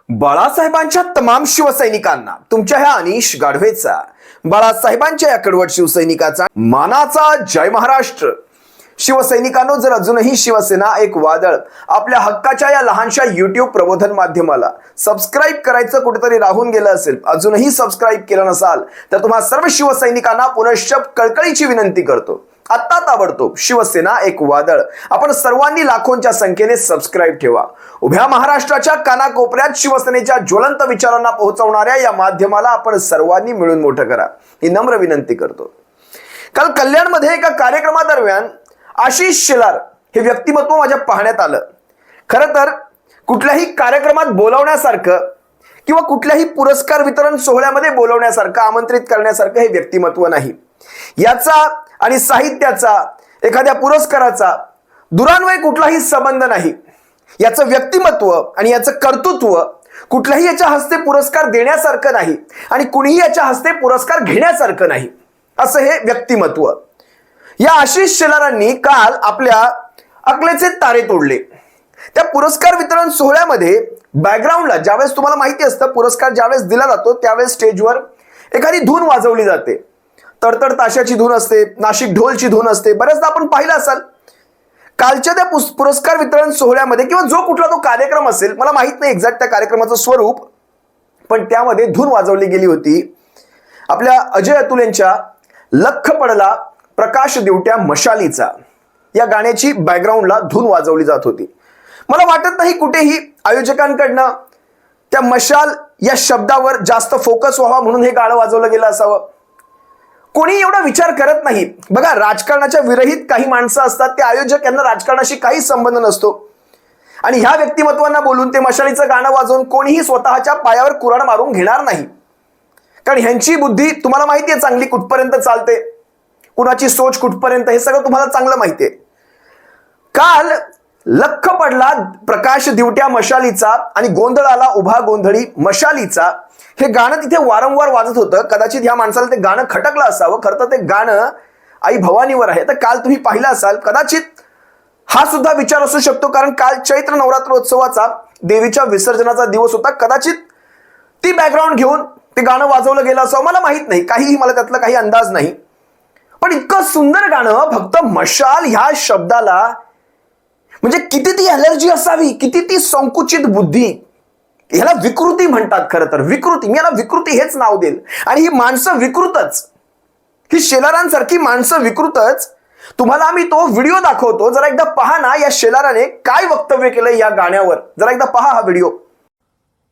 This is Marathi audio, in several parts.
बाळासाहेबांच्या तमाम शिवसैनिकांना तुमच्या ह्या अनिश गाढवेचा, बाळासाहेबांच्या या कडवट शिवसैनिकाचा मानाचा जय महाराष्ट्र। शिवसैनिकांनो, जर अजूनही शिवसेना एक वादळ आपल्या हक्काच्या या लहानशा YouTube प्रबोधन माध्यमाला सबस्क्राइब करायचं कुठेतरी राहून गेलं असेल, अजूनही सबस्क्राइब केलं नसाल तर तुम्हा सर्व शिवसैनिकांना पुनश्च कळकळीची विनंती करतो, आता ताबडतोब शिवसेना एक वादळ आपण सर्वांनी लाखोंच्या संख्येने सबस्क्राइब ठेवा। उभ्या महाराष्ट्राच्या कानाकोपऱ्यात शिवसेनेच्या ज्वलंत विचारांना पोहोचवणाऱ्या या माध्यमाला आपण सर्वांनी मिळून मोठं करा, ही नम्र विनंती करतो। काल कल्याणमध्ये एका कार्यक्रमादरम्यान आशिष शेलार हे व्यक्तिमत्व माझ्या पाहण्यात आलं। खरं तर कुठल्याही कार्यक्रमात बोलावण्यासारखं किंवा कुठल्याही पुरस्कार वितरण सोहळ्यामध्ये बोलावण्यासारखं, आमंत्रित करण्यासारखं हे व्यक्तिमत्व नाही। याचा आणि साहित्याचा, एखाद्या पुरस्काराचा दुरान्वय कुठलाही संबंध नाही। याचं व्यक्तिमत्व आणि याचं कर्तृत्व कुठल्याही याच्या हस्ते पुरस्कार देण्यासारखं नाही आणि कुणीही याच्या हस्ते पुरस्कार घेण्यासारखं नाही, असं हे व्यक्तिमत्व। या आशिष शेलारांनी काल आपल्या अकलेचे तारे तोडले। त्या पुरस्कार वितरण सोहळ्यामध्ये बॅकग्राऊंडला ज्यावेळेस तुम्हाला माहिती असतं पुरस्कार ज्यावेळेस दिला जातो त्यावेळेस स्टेजवर एखादी धून वाजवली जाते, तडतड ताशाची धून असते, नाशिक ढोलची धून असते। बऱ्याचदा आपण पाहिलं असाल कालच्या त्या पुरस्कार वितरण सोहळ्यामध्ये किंवा जो कुठला तो कार्यक्रम असेल, मला माहित नाही एक्झॅक्ट त्या कार्यक्रमाचं स्वरूप, पण त्यामध्ये धून वाजवली गेली होती आपल्या अजय अतुल यांच्या लख पडला प्रकाश दिवट्या मशालीचा या गाण्याची बॅकग्राऊंडला धून वाजवली जात होती। मला वाटत नाही कुठेही आयोजकांकडनं त्या मशाल या शब्दावर जास्त फोकस व्हावा म्हणून हे गाणं वाजवलं गेलं असावं। कोणी एवढा विचार करत नाही। बघा, राजकारणाच्या विरहित काही माणसं असतात, ते आयोजक, यांना राजकारणाशी काही संबंध नसतो आणि ह्या व्यक्तिमत्वांना बोलून ते मशालीचं गाणं वाजवून कोणीही स्वतःच्या पायावर कुऱ्हाड मारून घेणार नाही, कारण ह्यांची बुद्धी तुम्हाला माहिती आहे चांगली कुठपर्यंत चालते, कुणाची सोच कुठपर्यंत, हे सगळं तुम्हाला चांगलं माहिती आहे। काल लख पडला प्रकाश दिवट्या मशालीचा आणि गोंधळ आला उभा गोंधळी मशालीचा हे गाणं तिथे वारंवार वाजत होतं। कदाचित ह्या माणसाला ते गाणं खटकलं असावं, खरं तर ते गाणं आई भवानीवर आहे। तर काल तुम्ही पाहिलं असाल, कदाचित हा सुद्धा विचार असू शकतो, कारण काल चैत्र नवरात्रोत्सवाचा देवीच्या विसर्जनाचा दिवस होता, कदाचित ती बॅकग्राऊंड घेऊन ते गाणं वाजवलं गेलं असावं, मला माहित नाही, काहीही मला त्यातला काही अंदाज नाही। पण इतकं सुंदर गाणं, फक्त मशाल ह्या शब्दाला म्हणजे किती ती एलर्जी असावी, किती ती संकुचित बुद्धी, याला विकृती म्हणतात। खरं तर विकृती, मी याला विकृती हेच नाव देईल। आणि ही माणसं विकृतच, ही शेलारांसारखी माणसं विकृतच। तुम्हाला आम्ही तो व्हिडिओ दाखवतो, जरा एकदा पहा ना, या शेलाराने काय वक्तव्य केलं या गाण्यावर, जरा एकदा पहा हा व्हिडिओ।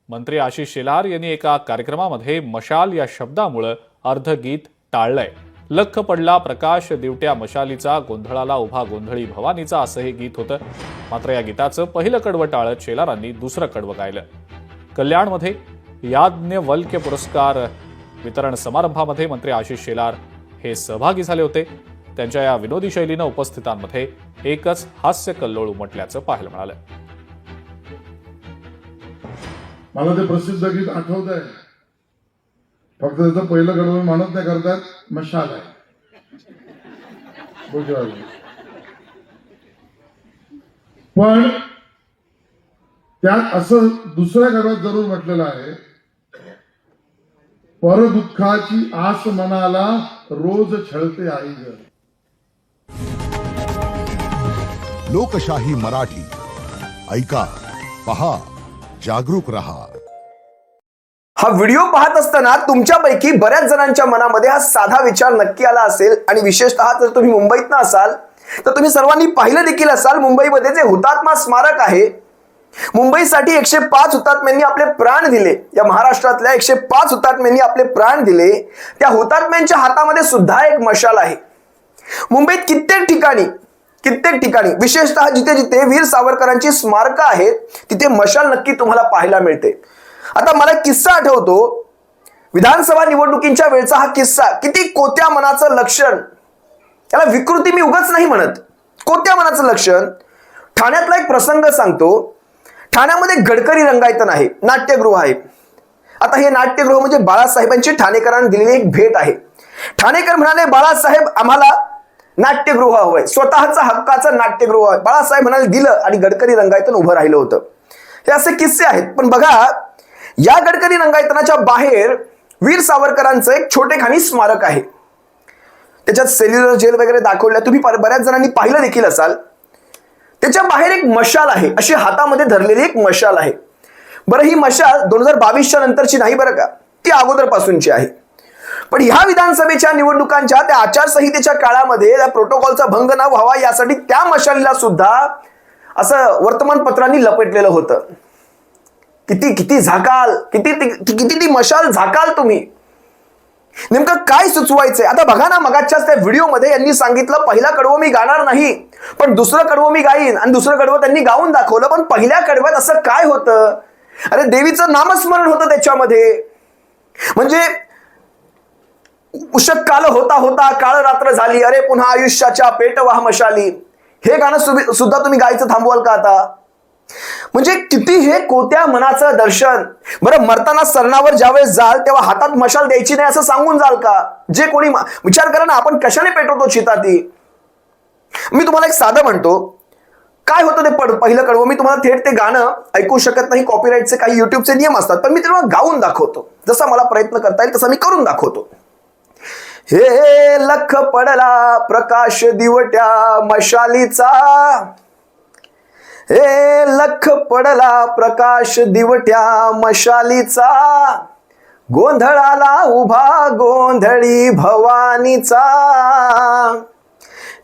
मंत्री आशिष शेलार यांनी एका कार्यक्रमामध्ये मशाल या शब्दामुळे अर्धगीत टाळलंय। लख पडला प्रकाश दिवट्या मशालीचा, गोंधळाला उभा गोंधळी भवानीचा, असं हे गीत होतं। मात्र या गीताचं पहिलं कडवं टाळत शेलारांनी दुसरं कडवं गायलं। कल्याणमध्ये याज्ञवल्क्य पुरस्कार वितरण समारंभामध्ये मंत्री आशिष शेलार हे सहभागी झाले होते। त्यांच्या या विनोदी शैलीनं उपस्थितांमध्ये एकच हास्य कल्लोळ उमटल्याचं पाहायला मिळालं। मला ते प्रसिद्ध गीत आठवत आहे, फक्त त्याचं पहिलं कडवं म्हणत नाही, करतात मशाल आहे, पण त्यात असं दुसऱ्या कडव्यात जरूर म्हटलेलं आहे, परदुःखाची आस मनाला रोज छळते आई ग। लोकशाही मराठी ऐका, पहा, जागरूक रहा। हा व्हिडिओ पाहत असताना तुमच्यापैकी बऱ्याच जणांच्या मनामध्ये हा साधा विचार नक्की आला असेल आणि विशेषतः जर तुम्ही मुंबईतनं असाल तर तुम्ही सर्वांनी पाहिलं देखील असाल, मुंबईमध्ये जे हुतात्मा स्मारक आहे, मुंबईसाठी 105 हुतात्म्यांनी आपले प्राण दिले, या महाराष्ट्रातल्या 105 हुतात्म्यांनी आपले प्राण दिले, त्या हुतात्म्यांच्या हातामध्ये सुद्धा एक मशाल आहे। मुंबईत कित्येक ठिकाणी विशेषतः जिथे जिथे वीर सावरकरांची स्मारकं आहेत तिथे मशाल नक्की तुम्हाला पाहायला मिळते। आता मला किस्सा आठवतो, विधानसभा निवडणुकीच्या वेळचा हा किस्सा, किती कोत्या मनाचं लक्षण, याला विकृती मी उगाच नाही म्हणत, कोत्या मनाचं लक्षण। ठाण्यातला एक प्रसंग सांगतो। ठाण्यामध्ये गडकरी रंगायतन आहे, नाट्यगृह आहे। आता हे नाट्यगृह म्हणजे बाळासाहेबांची ठाणेकरांना दिलेली एक भेट आहे। ठाणेकर म्हणाले, बाळासाहेब आम्हाला नाट्यगृह हवंय, स्वतःचा हक्काचं नाट्यगृह आहे। बाळासाहेब म्हणाले दिलं आणि गडकरी रंगायतन उभं राहिलं होतं। हे असे किस्से आहेत। पण बघा, या गडकरी रंगायतनाच्या बाहेर वीर सावरकरांचं एक छोटेखानी स्मारक आहे. त्याच्यात सेल्युलर जेल वगैरे दाखवल्या, तुम्ही बऱ्याच जणांनी पाहिलं देखील असाल. त्याच्या बाहेर एक मशाल आहे, अशी हातामध्ये धरलेली एक मशाल आहे. बरं, ही मशाल 2022च्या नंतरची नाही बरं का, ती अगोदरपासूनची आहे. पण ह्या विधानसभेच्या निवडणुकांच्या त्या आचारसंहितेच्या काळामध्ये त्या प्रोटोकॉलचा भंग न व्हावा यासाठी त्या मशालीला सुद्धा असं वर्तमानपत्रांनी लपेटलेलं होतं. किती किती झाकाल, किती ती मशाल झाकाल तुम्ही. नेमकं काय सुचवायचंय आता बघा ना. मगाच्याच त्या व्हिडिओमध्ये यांनी सांगितलं पहिला कडवं मी गाणार नाही, पण दुसरं कडवं मी गाईन, आणि दुसरं कडवं त्यांनी गाऊन दाखवलं. पण पहिल्या कडव्यात असं काय होतं? अरे देवीचं नामस्मरण होतं त्याच्यामध्ये. म्हणजे उषक काल होता होता काळ रात्र झाली, अरे पुन्हा आयुष्याच्या पेटवाह मशाली, हे गाणं सुद्धा तुम्ही गायचं थांबवाल का आता? म्हणजे किती हे कोत्या मनाचं दर्शन. बरं, मरताना सरणावर ज्यावेळेस जाल तेव्हा हातात मशाल द्यायची नाही असं सांगून जाल का? जे कोणी विचार करा ना, आपण कशाने पेटवतो चिता ती. मी तुम्हाला एक साधं म्हणतो, काय होतं ते पहिलं कडवं. मी तुम्हाला थेट ते गाणं ऐकू शकत नाही, कॉपीराईटचे काही युट्यूबचे नियम असतात, पण मी तुम्हाला गाऊन दाखवतो. जसा मला प्रयत्न करता येईल तसा मी करून दाखवतो. हे लख पडला प्रकाश दिवट्या मशालीचा, हे लख पडला प्रकाश दिवट्या मशालीचा, गोंधळाला उभा गोंधळी भवानीचा.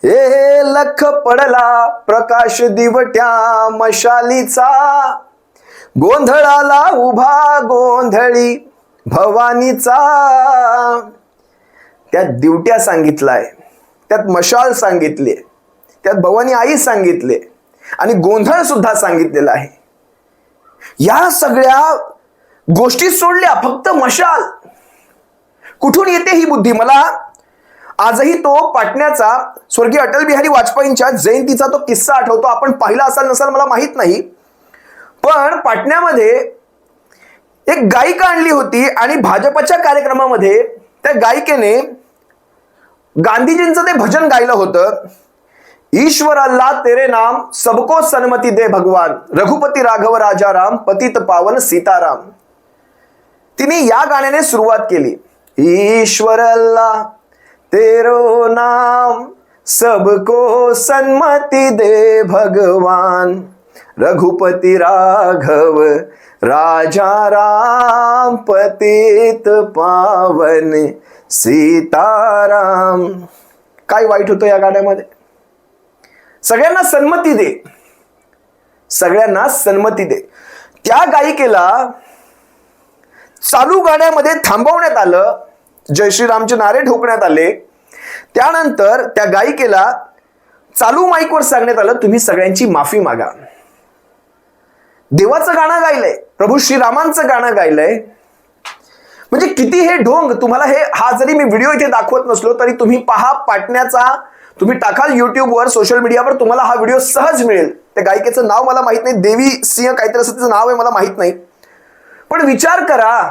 हे लख पडला प्रकाश दिवट्या मशालीचा, गोंधळाला उभा गोंधळी भवानीचा. त्यात दिवट्या सांगितलाय, त्यात मशाल सांगितले, त्यात भवानी आई सांगितले, आणि गोंधळ सुद्धा सांगितलेला आहे. या सगळ्या गोष्टी सोडल्या, फक्त मशाल. कुठून येते ही बुद्धी? मला आजही तो पाटण्याचा स्वर्गीय अटल बिहारी वाजपेयींच्या जयंतीचा तो किस्सा आठवतो. आपण पाहिला असाल नसाल मला माहित नाही, पण पाटण्यामध्ये एक गायिका आणली होती आणि भाजपच्या कार्यक्रमामध्ये त्या गायिकेने गांधीजींचं ते भजन गायलं होतं. ईश्वर अल्लाह तेरे नाम सबको सन्मति दे भगवान, रघुपती राघव राजा राम, पतित पावन सीताराम. तिने या गाण्याने सुरुवात केली. ईश्वर अल्लाह तेरो नाम सबको सन्मति दे भगवान, रघुपती राघव राजा राम, पतित पावन सीताराम. काय वाईट होतं या गाण्यामध्ये? सगळ्यांना सन्मती दे, सगळ्यांना सन्मती दे. त्या गायिकेला चालू गाण्यामध्ये थांबवण्यात आलं, जय श्रीरामचे नारे ठोकण्यात आले. त्यानंतर त्या गायिकेला चालू माईकवर सांगण्यात आलं, तुम्ही सगळ्यांची माफी मागा. देवाचं गाणं गायलंय, प्रभू श्रीरामांचं गाणं गायलंय. म्हणजे किती हे ढोंग. तुम्हाला हा जरी मी व्हिडिओ इथे दाखवत नसलो तरी तुम्ही पहा, पाटण्याचा तुम्ही टाकाल युट्यूबवर, सोशल मीडियावर, तुम्हाला हा व्हिडिओ सहज मिळेल. त्या गायिकेचं नाव मला माहित नाही, देवी सिंह काहीतरी असं तिचं नाव आहे, मला माहित नाही. पण विचार करा,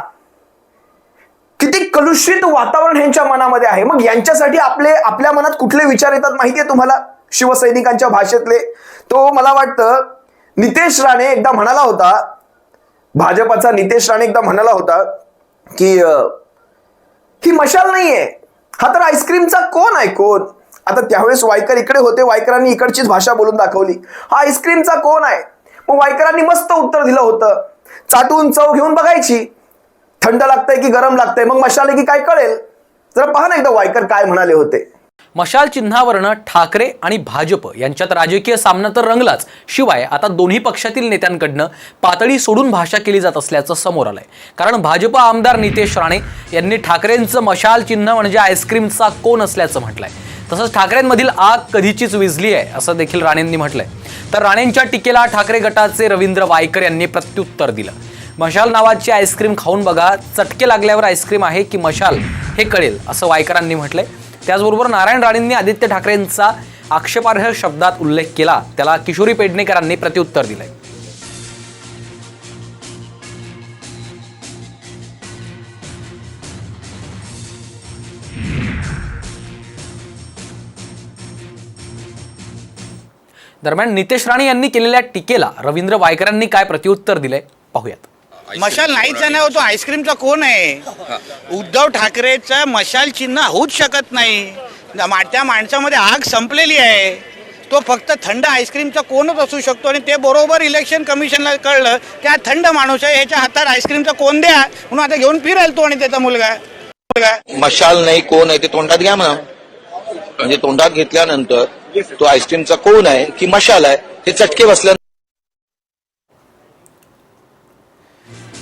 किती कलुषित वातावरण यांच्या मनामध्ये आहे. मग यांच्यासाठी आपल्या मनात कुठले विचार येतात माहितीये तुम्हाला? शिवसैनिकांच्या भाषेतले. तो मला वाटतं नितेश राणे एकदा म्हणाला होता, भाजपाचा नितेश राणे एकदा म्हणाला होता की ही मशाल नाहीये, हा तर आईस्क्रीमचा कोण आहे कोण. आता त्यावेळेस वायकर इकडे होते, वायकरांनी इकडचीच भाषा बोलून दाखवली, हा आईस्क्रीमचा कोण आहे. मग वायकरांनी मस्त उत्तर दिलं होतं, चाटून चव घेऊन बघायची, थंड लागतंय की गरम लागतंय, मग मशाल की काय कळेल. जरा पहा ना एकदा वायकर काय म्हणाले होते. मशाल चिन्हावरनं ठाकरे आणि भाजप यांच्यात राजकीय सामना तर रंगलाच, शिवाय आता दोन्ही पक्षातील नेत्यांकडनं पातळी सोडून भाषा केली जात असल्याचं समोर आलंय. कारण भाजप आमदार नितेश राणे यांनी ठाकरेंचं मशाल चिन्ह म्हणजे आईस्क्रीमचा कोण असल्याचं म्हटलंय. तसंच ठाकरेंमधील आग कधीचीच विझली आहे असं देखील राणेंनी म्हटलंय. तर राणेंच्या टीकेला ठाकरे गटाचे रवींद्र वायकर यांनी प्रत्युत्तर दिलं. मशाल नावाची आईस्क्रीम खाऊन बघा, चटके लागल्यावर आईस्क्रीम आहे की मशाल हे कळेल असं वायकरांनी म्हटलंय. त्याचबरोबर नारायण राणेंनी आदित्य ठाकरेंचा आक्षेपार्ह शब्दात उल्लेख केला, त्याला किशोरी पेडणेकरांनी प्रत्युत्तर दिलंय. दरम्यान नितेश राणे यांनी केलेल्या टीकेला रवींद्र वायकरांनी काय प्रत्युत्तर दिलंय पाहूयात. मशाल नाहीच आहे ना, तो आईस्क्रीमचा कोण आहे? उद्धव ठाकरेचं मशाल चिन्ह होऊच शकत नाही. त्या माणसामध्ये आग संपलेली आहे. तो फक्त थंड आईस्क्रीमचा कोणच असू शकतो आणि ते बरोबर इलेक्शन कमिशनला कळलं की हा थंड माणूस आहे, ह्याच्या हातात आईस्क्रीमचा कोण द्या म्हणून आता घेऊन फिरायला तो आणि त्याचा मुलगा. मशाल नाही कोण आहे ते तोंडात घ्या म्हणा, म्हणजे तोंडात घेतल्यानंतर तो आईस्क्रीमचा कोण आहे की मशाल आहे हे चटके बसल्या.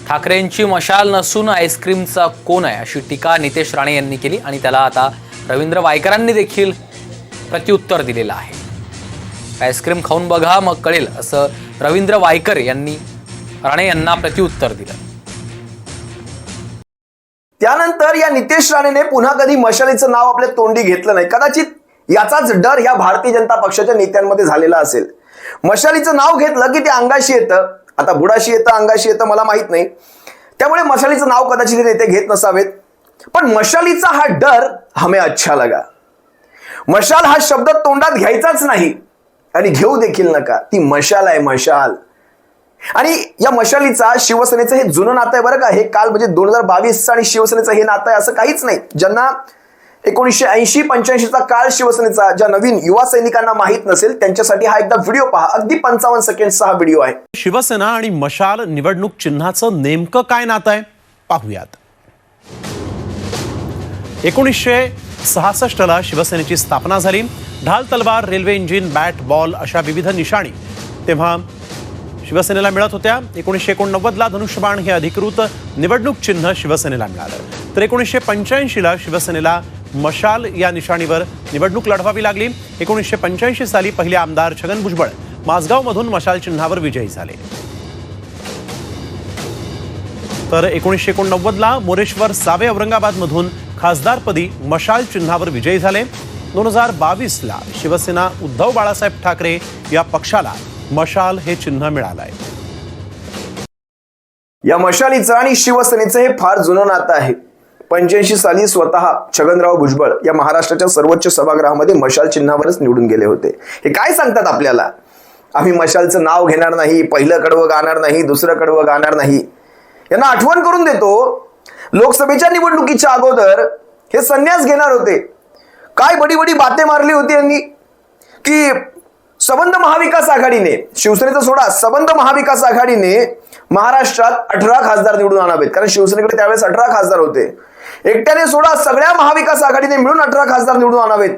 ठाकरेंची मशाल नसून आईस्क्रीमचा कोण आहे अशी टीका नितेश राणे यांनी केली आणि त्याला आता रवींद्र वायकरांनी देखील प्रत्युत्तर दिलेलं आहे. आईस्क्रीम खाऊन बघा मग कळेल असं रवींद्र वायकर यांनी राणे यांना प्रत्युत्तर दिलं. त्यानंतर या नितेश राणेने पुन्हा कधी मशालीचं नाव आपल्या तोंडी घेतलं नाही. कदाचित याचाच डर या भारतीय जनता पक्षाच्या नेत्यांमध्ये झालेला असेल. मशालीचं नाव घेतलं की ते अंगाशी येतं, आता बुडाशी येतं अंगाशी येतं मला माहित नाही, त्यामुळे मशालीचं नाव कदाचित नेते घेत नसावेत. पण मशालीचा हा डर हमें अच्छा लगा. मशाल हा शब्द तोंडात घ्यायचाच नाही आणि घेऊ देखील नका. ती मशाल आहे, मशाल. आणि या मशालीचा शिवसेनेचं हे जुनं नातं आहे बरं का. हे काल म्हणजे 2022 आणि शिवसेनेचं हे नातं आहे असं काहीच नाही. ज्यांना 1980-85चा काळ शिवसेनेचा ज्या नवीन युवा सैनिकांना माहित नसेल त्यांच्यासाठी हा एकदा व्हिडिओ पहा. अगदी 55 सेकंडचा हा व्हिडिओ आहे. शिवसेना आणि मशाल निवडणूक चिन्हाचं नेमकं काय नातं आहे पाहूयात. 1966ला शिवसेनेची स्थापना झाली. ढाल तलवार, रेल्वे इंजिन, बॅट, बॉल अशा विविध निशाणी तेव्हा शिवसेनेला मिळत होत्या. 1989ला धनुष्यबाण हे अधिकृत निवडणूक चिन्ह शिवसेनेला मिळालं. तर 1985ला शिवसेनेला मशाल या निशाणीवर निवडणूक लढवावी लागली. 1985 साली पहिले आमदार छगन भुजबळ माझगावमधून मशाल चिन्हावर विजयी झाले. तर 1989ला मोरेश्वर सावे औरंगाबादमधून खासदारपदी मशाल चिन्हावर विजयी झाले. 2022ला शिवसेना उद्धव बाळासाहेब ठाकरे या पक्षाला मशाल हे चिन्ह मिळालंय. या मशालीचं आणि शिवसेनेचं हे फार जुनं नातं आहे. 85 साली स्वतः छगनराव भुजबळ या महाराष्ट्राच्या सर्वोच्च सभागृहामध्ये मशाल चिन्हावरच निवडून गेले होते. हे काय सांगतात आपल्याला, आम्ही मशालचं नाव घेणार नाही, पहिलं कडवं गाणार नाही, दुसरं कडवं गाणार नाही. यांना आठवण करून देतो, लोकसभेच्या निवडणुकीच्या अगोदर हे संन्यास घेणार होते. काय बडी बडी बाते मारली होती यांनी की सबंध महाविकास आघाडीने, शिवसेनेचा सोडा, सबंध महाविकास आघाडीने महाराष्ट्रात 18 खासदार निवडून आणावेत. कारण शिवसेनेकडे त्यावेळेस 18 खासदार होते. एकट्याने सोडा, सगळ्या महाविकास आघाडीने मिळून 18 खासदार निवडून आणावेत.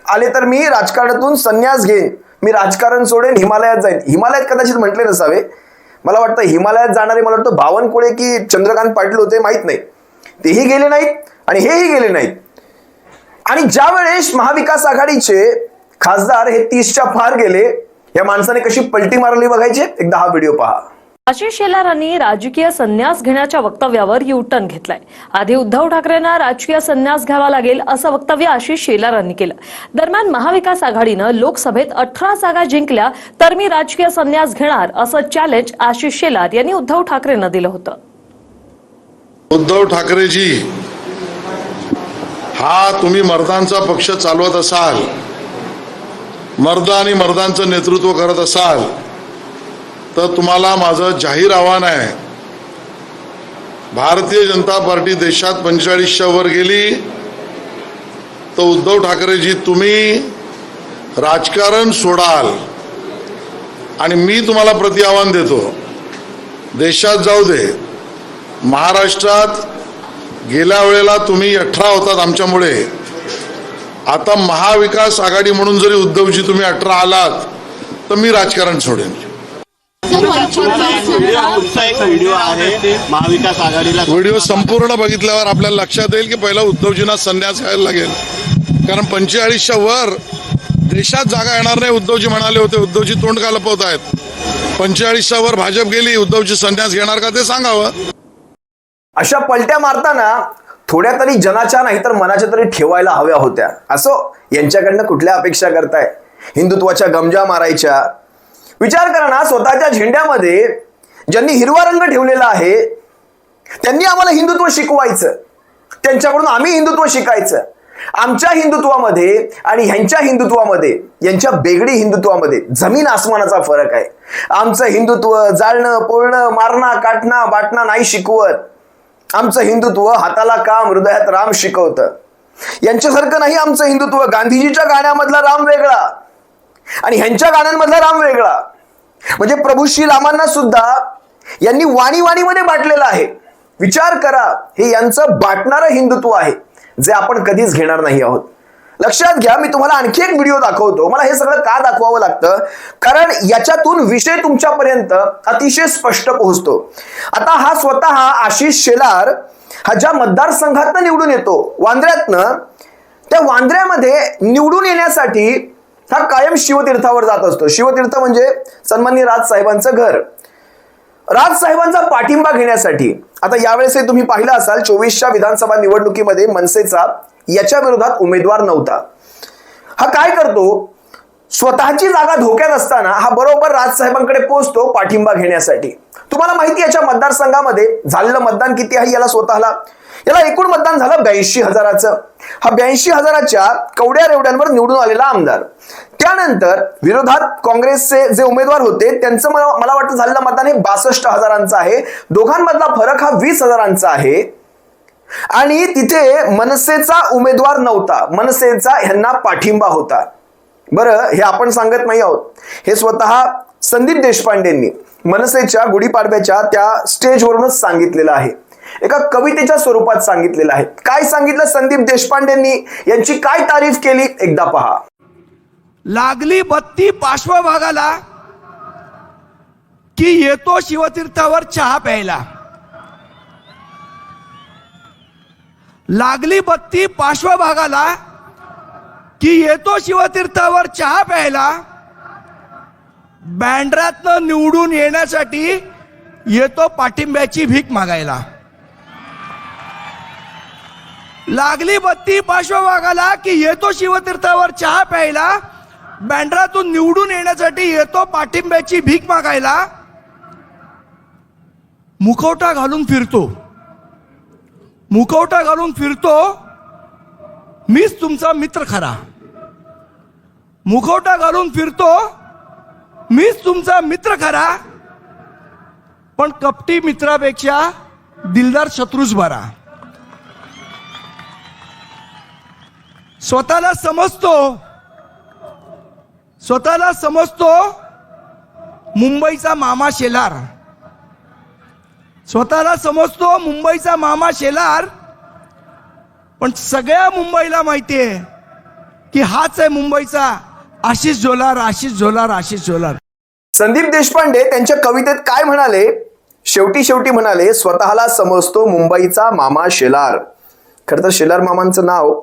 आले तर मी राजकारणातून संन्यास घेईन, मी राजकारण सोडेन, हिमालयात जाईन. हिमालयात कदाचित म्हटले नसावे, मला वाटतं हिमालयात जाणारे मला वाटतं बावनकुळे की चंद्रकांत पाटील होते, माहित नाही. तेही गेले नाहीत आणि हेही गेले नाहीत. आणि ज्या वेळेस महाविकास आघाडीचे खासदार हे 30च्या पार गेले, या माणसाने कशी पलटी मारली बघायची. एकदा हा व्हिडिओ पहा. आशिष शेलारांनी राजकीय संन्यास घेण्याच्या वक्तव्यावर युटर्न घेतलाय. आधी उद्धव ठाकरेंना राजकीय संन्यास घ्यावा लागेल असं वक्तव्य आशिष शेलारांनी केलं. दरम्यान महाविकास आघाडीनं लोकसभेत 18 जागा जिंकल्या तर मी राजकीय संन्यास घेणार असं चॅलेंज आशिष शेलार यांनी उद्धव ठाकरेंना दिलं होतं. उद्धव ठाकरेजी, हा तुम्ही मर्दांचा पक्ष चालवत असाल, मर्द आणि मर्दांचं नेतृत्व करत असाल तर तुम्हाला माझं जाहीर आव्हान आहे. भारतीय जनता पार्टी देशात 45च्या वर गेली तर उद्धव ठाकरेजी तुम्ही राजकारण सोडाल आणि मी तुम्हाला प्रति आव्हान देतो, देशात जाऊ दे, महाराष्ट्रात गेल्या वेळेला तुम्ही 18 होतात आमच्यामुळे, आता महाविकास आघाडी म्हणून जरी उद्धवजी तुम्ही 18 आलात तर मी राजकारण सोडेन. महाविकास आघाडीला व्हिडिओ संपूर्ण बघितल्यावर आपल्याला लक्षात येईल की पहिला उद्धवजींना संन्यास घ्यायला लागेल. कारण 45च्या वर देशात जागा येणार नाही उद्धवजी म्हणाले होते. उद्धवजी तोंड का लपवत आहेत. 45च्या वर भाजप गेली, उद्धवजी संन्यास घेणार का ते सांगावं. अशा पलट्या मारताना थोड्या तरी जनाच्या नाही तर मनाच्या तरी ठेवायला हव्या होत्या. असो, यांच्याकडनं कुठल्या अपेक्षा करताय? हिंदुत्वाच्या गमजा मारायच्या? विचार करा ना, स्वतःच्या झेंड्यामध्ये ज्यांनी हिरवा रंग ठेवलेला आहे त्यांनी आम्हाला हिंदुत्व शिकवायचं, त्यांच्याकडून आम्ही हिंदुत्व शिकायचं. आमच्या हिंदुत्वामध्ये आणि ह्यांच्या हिंदुत्वामध्ये, यांच्या बेगडी हिंदुत्वामध्ये जमीन आसमानाचा फरक आहे. आमचं हिंदुत्व जाळणं पोळणं मारणं काटणं बाटणं नाही शिकवत. आमचं हिंदुत्व हाताला काम हृदयात राम शिकवतं. यांच्यासारखं नाही आमचं हिंदुत्व. गांधीजीच्या गाण्यामधला राम वेगळा आणि ह्यांच्या गाण्यांमधला राम वेगळा. म्हणजे प्रभू श्री रामांना सुद्धा यांनी वाणीमध्ये बाटलेलं आहे. विचार करा, हे यांचं बाटणारं हिंदुत्व आहे जे आपण कधीच घेणार नाही आहोत. लक्षात घ्या, मी तुम्हाला आणखी एक व्हिडिओ दाखवतो. मला हे सगळं का दाखवावं लागतं, कारण याच्यातून विषय तुमच्यापर्यंत अतिशय स्पष्ट पोहोचतो. आता हा स्वतः आशिष शेलार हा ज्या मतदारसंघातनं निवडून येतो, वांद्र्यातनं, त्या वांद्र्यामध्ये निवडून येण्यासाठी हा कायम शिवतीर्थावर जात असतो. शिवतीर्थ म्हणजे सन्माननीय राजसाहेबांचं घर. राजसाहेबांचा पाठिंबा घेण्यासाठी आता यावेळेस तुम्ही पाहिलं असाल, 24च्या विधानसभा निवडणुकीमध्ये मनसेचा याच्या विरोधात उमेदवार नव्हता. हा काय करतो, स्वतःची जागा धोक्यात असताना हा बरोबर राजसाहेबांकडे पोहोचतो पाठिंबा घेण्यासाठी. तुम्हाला माहिती, याच्या मतदारसंघामध्ये झालेलं मतदान किती आहे याला स्वतःला? याला एकूण मतदान झालं 82,000चं. हा 82,000च्या कवड्या रेवड्यांवर निवडून आलेला आमदार. त्यानंतर विरोधात काँग्रेसचे जे उमेदवार होते त्यांचं मला वाटतं झालेलं मतदान हे 62,000चं आहे. दोघांमधला फरक हा 20,000चा आहे. आणि तिथे मनसेचा उमेदवार नव्हता, मनसेचा ह्यांना पाठिंबा होता. बरं, हे आपण सांगत नाही आहोत, हे स्वतः संदीप देशपांडेंनी मनसेच्या गुढीपाडव्याच्या त्या स्टेजवरूनच सांगितलेलं आहे. एका कवितेच्या स्वरूपात सांगितलेलं आहे. काय सांगितलं संदीप देशपांडेंनी, यांची काय तारीफ केली, एकदा पहा. लागली बत्ती पार्श्वभागाला की येतो शिवतीर्थावर चहा प्यायला. लागली बत्ती पार्श्वभागाला की येतो शिवतीर्थावर चहा प्यायला. बँड्रातनं निवडून येण्यासाठी येतो पाठिंब्याची भीक मागायला. लागली बत्ती पार्श्वभागाला की येतो शिवतीर्थावर चहा प्यायला. बँड्रातून निवडून येण्यासाठी येतो पाठिंब्याची भीक मागायला. मुखवटा घालून फिरतो, मुखवटा घालून फिरतो, मीच तुमचा मित्र खरा. मुखवटा घालून फिरतो, मीच तुमचा मित्र खरा. पण कपटी मित्रापेक्षा दिलदार शत्रूच बरा. स्वतःला समजतो मुंबईचा मामा शेलार. स्वतःला समजतो मुंबईचा मामा शेलार. पण सगळ्या मुंबईला माहितीये की हाच आहे मुंबईचा आशिष झोलार, आशिष झोलार, आशिष झोलार. संदीप देशपांडे त्यांच्या कवितेत काय म्हणाले, शेवटी म्हणाले, स्वतःला समजतो मुंबईचा मामा शेलार. खरं तर शेलार मामांचं नाव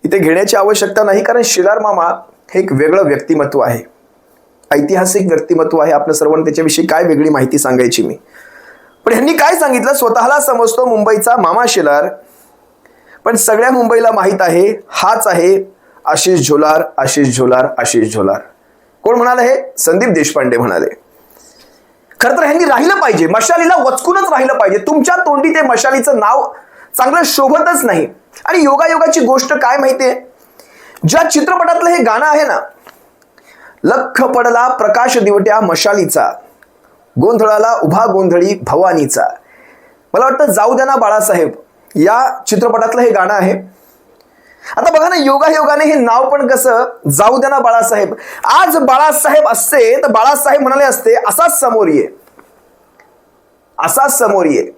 इथे घेण्याची आवश्यकता नाही, कारण शेलार मामा हे एक वेगळं व्यक्तिमत्व आहे, ऐतिहासिक व्यक्तिमत्व आहे. आपल्या सर्वांना त्याच्याविषयी काय वेगळी माहिती सांगायची मी. पण ह्यांनी काय सांगितलं, स्वतःला समजतो मुंबईचा मामा शेलार, पण सगळ्या मुंबईला माहित आहे हाच आहे आशिष झोलार, आशिष झोलार, आशिष झोलार. कोण म्हणाले हे? संदीप देशपांडे म्हणाले. खरं तर ह्यांनी राहिलं पाहिजे, मशालीला वचकूनच राहिलं पाहिजे. तुमच्या तोंडी ते मशालीचं नाव चांगलं शोभतच नाही. आणि योगायोगाची गोष्ट काय माहितीये, ज्या चित्रपटातलं हे गाणं आहे ना, लख पडला प्रकाश दिवट्या मशालीचा, गोंधळाला उभा गोंधळी भवानीचा. मला वाटतं जाऊ द्या ना बाळासाहेब या चित्रपटातलं हे गाणं आहे. आता बघा ना, योगायोगाने हे नाव पण कसं, जाऊ द्या ना बाळासाहेब. आज बाळासाहेब असते तर बाळासाहेब म्हणाले असते असाच समोर ये, असाच समोर ये.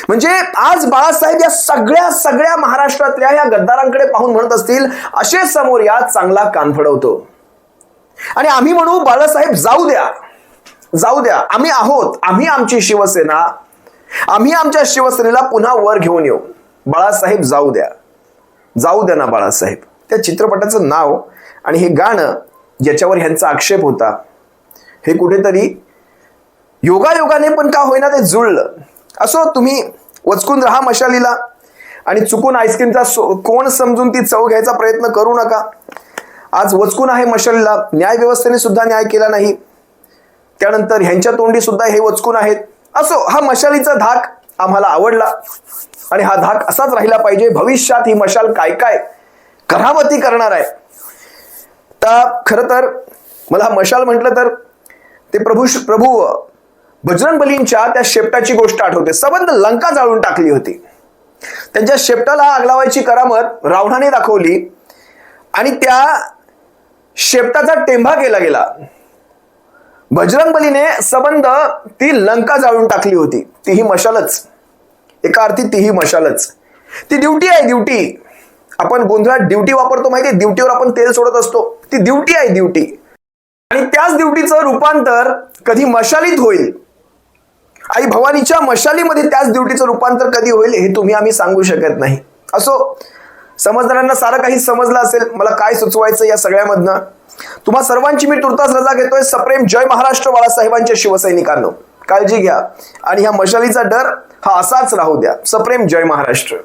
म्हणजे आज बाळासाहेब या सगळ्या महाराष्ट्रातल्या या गद्दारांकडे पाहून म्हणत असतील, असे समोर या, चांगला कान फडवतो. आणि आम्ही म्हणू बाळासाहेब जाऊ द्या, जाऊ द्या, आम्ही आहोत, आम्ही आमची शिवसेना, आम्ही आमच्या शिवसेनेला पुन्हा वर घेऊन येऊ. बाळासाहेब जाऊ द्या, जाऊ द्या ना बाळासाहेब. त्या चित्रपटाचं नाव आणि हे गाणं ज्याच्यावर ह्यांचा आक्षेप होता, हे कुठेतरी योगायोगाने पण का होईना ते जुळलं. असो, तुम्ही वचकून राहा मशालीला आणि चुकून आईस्क्रीमचा कोण समजून ती चव घ्यायचा प्रयत्न करू नका. आज वचकून आहे मशालीला, न्याय व्यवस्थेने सुद्धा न्याय केला नाही, त्यानंतर ह्यांच्या तोंडी सुद्धा हे वचकून आहेत. असो, हा मशालीचा धाक आम्हाला आवडला आणि हा धाक असाच राहिला पाहिजे. भविष्यात ही मशाल काय काय करामती करणार आहे. तर खरं तर मला मशाल म्हटलं तर ते प्रभू बजरंगबलींच्या त्या शेपटाची गोष्ट आठवते. सबंध लंका जाळून टाकली होती. त्यांच्या शेपटाला आग लावायची करामत रावणाने दाखवली आणि त्या शेपटाचा टेंभा केला गेला. बजरंगबलीने सबंध ती लंका जाळून टाकली होती. तीही मशालच, एका अर्थी तीही मशालच. ती ड्युटी आहे, ड्युटी. आपण गोंधळात ड्युटी वापरतो माहितीये, ड्युटीवर आपण तेल सोडत असतो. ती ड्युटी आहे, ड्युटी. आणि त्याच ड्युटीचं रूपांतर कधी मशालीत होईल, आई भवानीच्या मशालीमध्ये त्याच ड्युटीचं रूपांतर कधी होईल हे तुम्ही आम्ही सांगू शकत नाही. असो, समजणाऱ्यांना सारं काही समजलं असेल. मला काय सुचवायचं या सगळ्यामधनं. तुम्हा सर्वांची मी तुर्तास रजा घेतोय. सप्रेम जय महाराष्ट्र बाळासाहेबांच्या शिवसैनिकांनो. काळजी घ्या आणि ह्या मशालीचा डर हा असाच राहू द्या. सप्रेम जय महाराष्ट्र.